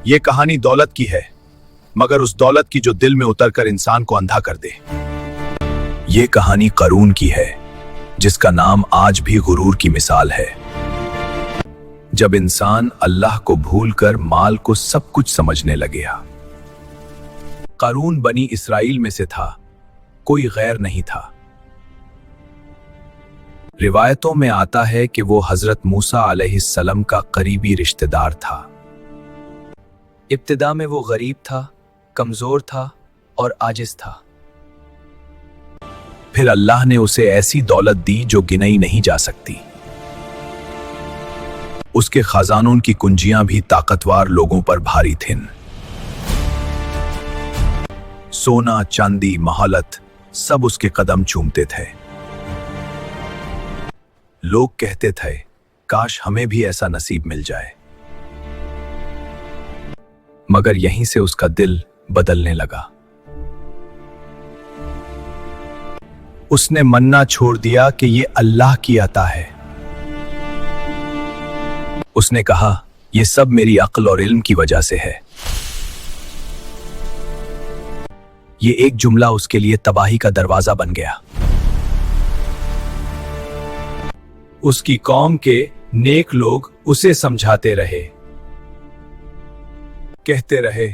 یہ کہانی دولت کی ہے، مگر اس دولت کی جو دل میں اتر کر انسان کو اندھا کر دے۔ یہ کہانی قارون کی ہے، جس کا نام آج بھی غرور کی مثال ہے۔ جب انسان اللہ کو بھول کر مال کو سب کچھ سمجھنے لگیا۔ قارون بنی اسرائیل میں سے تھا، کوئی غیر نہیں تھا۔ روایتوں میں آتا ہے کہ وہ حضرت موسیٰ علیہ السلام کا قریبی رشتہ دار تھا۔ ابتدا میں وہ غریب تھا، کمزور تھا اور عاجز تھا۔ پھر اللہ نے اسے ایسی دولت دی جو گنئی نہیں جا سکتی۔ اس کے خزانوں کی کنجیاں بھی طاقتور لوگوں پر بھاری تھیں۔ سونا، چاندی، مہالت سب اس کے قدم چومتے تھے۔ لوگ کہتے تھے، کاش ہمیں بھی ایسا نصیب مل جائے۔ مگر یہیں سے اس کا دل بدلنے لگا۔ اس نے ماننا چھوڑ دیا کہ یہ اللہ کی عطا ہے۔ اس نے کہا، یہ سب میری عقل اور علم کی وجہ سے ہے۔ یہ ایک جملہ اس کے لیے تباہی کا دروازہ بن گیا۔ اس کی قوم کے نیک لوگ اسے سمجھاتے رہے، کہتے رہے،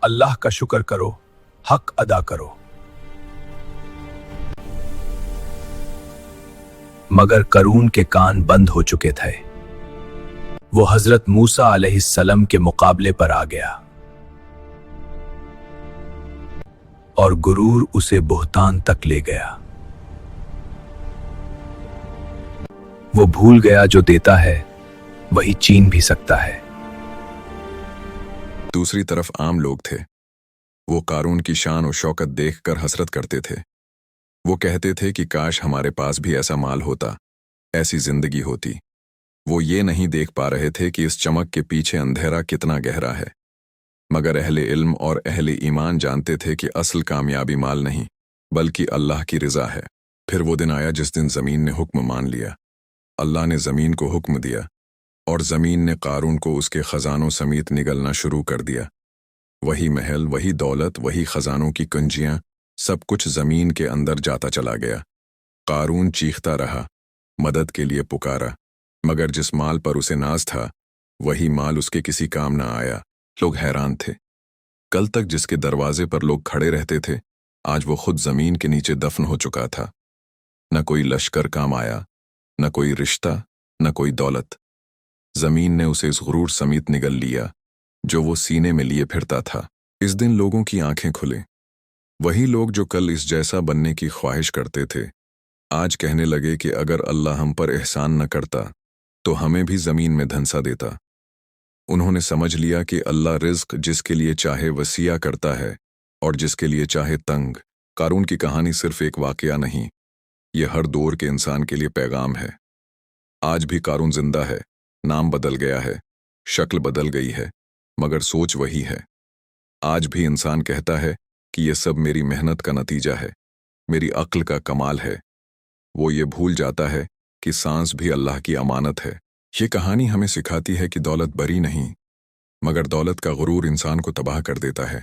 اللہ کا شکر کرو، حق ادا کرو۔ مگر قارون کے کان بند ہو چکے تھے۔ وہ حضرت موسیٰ علیہ السلام کے مقابلے پر آ گیا، اور غرور اسے بہتان تک لے گیا۔ وہ بھول گیا جو دیتا ہے وہی چین بھی سکتا ہے۔ دوسری طرف عام لوگ تھے۔ وہ قارون کی شان و شوکت دیکھ کر حسرت کرتے تھے۔ وہ کہتے تھے کہ کاش ہمارے پاس بھی ایسا مال ہوتا، ایسی زندگی ہوتی۔ وہ یہ نہیں دیکھ پا رہے تھے کہ اس چمک کے پیچھے اندھیرا کتنا گہرا ہے۔ مگر اہل علم اور اہل ایمان جانتے تھے کہ اصل کامیابی مال نہیں، بلکہ اللہ کی رضا ہے۔ پھر وہ دن آیا جس دن زمین نے حکم مان لیا۔ اللہ نے زمین کو حکم دیا، اور زمین نے قارون کو اس کے خزانوں سمیت نگلنا شروع کر دیا۔ وہی محل، وہی دولت، وہی خزانوں کی کنجیاں، سب کچھ زمین کے اندر جاتا چلا گیا۔ قارون چیختا رہا، مدد کے لیے پکارا، مگر جس مال پر اسے ناز تھا وہی مال اس کے کسی کام نہ آیا۔ لوگ حیران تھے۔ کل تک جس کے دروازے پر لوگ کھڑے رہتے تھے، آج وہ خود زمین کے نیچے دفن ہو چکا تھا۔ نہ کوئی لشکر کام آیا، نہ کوئی رشتہ، نہ کوئی دولت۔ زمین نے اسے اس غرور سمیت نگل لیا جو وہ سینے میں لیے پھرتا تھا۔ اس دن لوگوں کی آنکھیں کھلیں۔ وہی لوگ جو کل اس جیسا بننے کی خواہش کرتے تھے، آج کہنے لگے کہ اگر اللہ ہم پر احسان نہ کرتا تو ہمیں بھی زمین میں دھنسا دیتا۔ انہوں نے سمجھ لیا کہ اللہ رزق جس کے لیے چاہے وسیع کرتا ہے اور جس کے لیے چاہے تنگ۔ قارون کی کہانی صرف ایک واقعہ نہیں، یہ ہر دور کے انسان کے لیے پیغام ہے۔ آج بھی قارون زندہ ہے، نام بدل گیا ہے، شکل بدل گئی ہے، مگر سوچ وہی ہے۔ آج بھی انسان کہتا ہے کہ یہ سب میری محنت کا نتیجہ ہے، میری عقل کا کمال ہے۔ وہ یہ بھول جاتا ہے کہ سانس بھی اللہ کی امانت ہے۔ یہ کہانی ہمیں سکھاتی ہے کہ دولت بری نہیں، مگر دولت کا غرور انسان کو تباہ کر دیتا ہے۔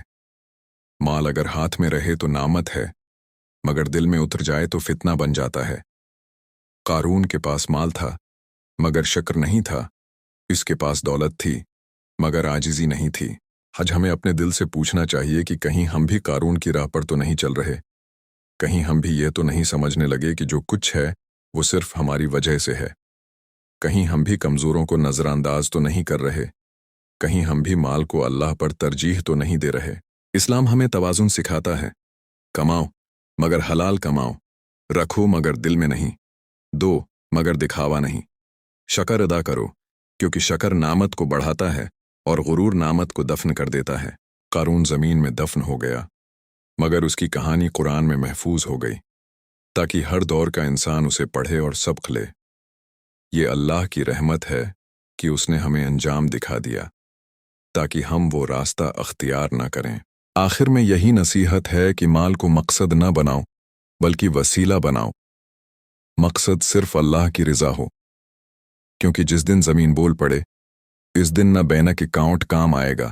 مال اگر ہاتھ میں رہے تو نعمت ہے، مگر دل میں اتر جائے تو فتنہ بن جاتا ہے۔ قارون کے پاس مال تھا، مگر شکر نہیں تھا۔ اس کے پاس دولت تھی، مگر عاجزی نہیں تھی۔ آج ہمیں اپنے دل سے پوچھنا چاہیے کہ کہیں ہم بھی قارون کی راہ پر تو نہیں چل رہے، کہیں ہم بھی یہ تو نہیں سمجھنے لگے کہ جو کچھ ہے وہ صرف ہماری وجہ سے ہے، کہیں ہم بھی کمزوروں کو نظر انداز تو نہیں کر رہے، کہیں ہم بھی مال کو اللہ پر ترجیح تو نہیں دے رہے۔ اسلام ہمیں توازن سکھاتا ہے۔ کماؤ مگر حلال کماؤ، رکھو مگر دل میں نہیں، دو مگر دکھاوا نہیں، شکر ادا کرو کیونکہ شکر نعمت کو بڑھاتا ہے اور غرور نعمت کو دفن کر دیتا ہے۔ قارون زمین میں دفن ہو گیا، مگر اس کی کہانی قرآن میں محفوظ ہو گئی تاکہ ہر دور کا انسان اسے پڑھے اور سبق لے۔ یہ اللہ کی رحمت ہے کہ اس نے ہمیں انجام دکھا دیا تاکہ ہم وہ راستہ اختیار نہ کریں۔ آخر میں یہی نصیحت ہے کہ مال کو مقصد نہ بناؤ بلکہ وسیلہ بناؤ۔ مقصد صرف اللہ کی رضا ہو، کیونکہ جس دن زمین بول پڑے اس دن نہ بینک اکاؤنٹ کام آئے گا